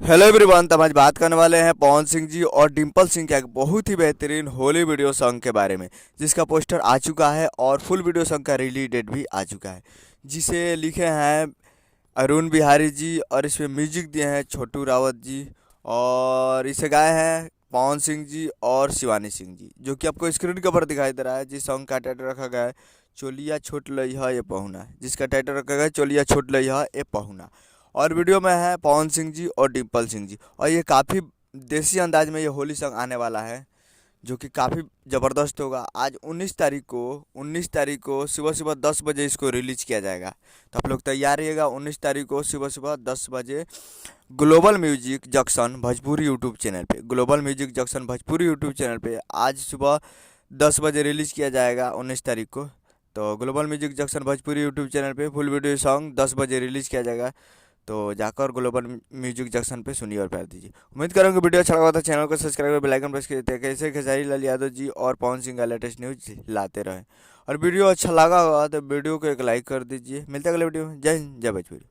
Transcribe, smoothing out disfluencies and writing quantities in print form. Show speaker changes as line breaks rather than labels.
Hello everyone, तो हम आज बात करने वाले हैं पवन सिंह जी और डिम्पल सिंह के एक बहुत ही बेहतरीन होली वीडियो सॉन्ग के बारे में, जिसका पोस्टर आ चुका है और फुल वीडियो सॉन्ग का रिलीज डेट भी आ चुका है, जिसे लिखे हैं अरुण बिहारी जी और इसमें म्यूजिक दिए हैं छोटू रावत जी। और इसे गाए हैं पवन सिंह जी और शिवानी सिंह जी, जो कि आपको स्क्रीन के ऊपर दिखाई दे रहा है। जिस सॉन्ग का टाइटल रखा गया है चोलिया छोट लइहा ये पहुना, जिसका टाइटल रखा गया है चोलिया छोट लइहा ये पहुना। और वीडियो में है पवन सिंह जी और डिम्पल सिंह जी, और ये काफ़ी देसी अंदाज में ये होली सॉन्ग आने वाला है, जो कि काफ़ी ज़बरदस्त होगा। आज 19 तारीख को सुबह सुबह 10 बजे इसको रिलीज किया जाएगा, तो आप लोग तैयार रहिएगा। 19 तारीख को सुबह सुबह 10 बजे global music junction Bhojpuri YouTube channel पे, global music junction Bhojpuri YouTube channel पे आज सुबह 10 बजे रिलीज किया जाएगा 19 तारीख को। तो global music junction Bhojpuri YouTube channel पे फुल वीडियो सॉन्ग 10 बजे रिलीज किया जाएगा। तो जाकर ग्लोबल म्यूजिक जंक्शन पे सुनिए और प्यार दीजिए। उम्मीद करूँगा वीडियो अच्छा लगा तो चैनल को सब्सक्राइब कर बेल आइकन प्रेस कर देते हैं, कैसे खेसारी लाल यादव जी और पवन सिंह का लेटेस्ट न्यूज लाते रहें। और वीडियो अच्छा लगा होगा तो वीडियो को एक लाइक कर दीजिए। मिलते हैं अगले वीडियो में। जय हिंद, जय भोजपुरी।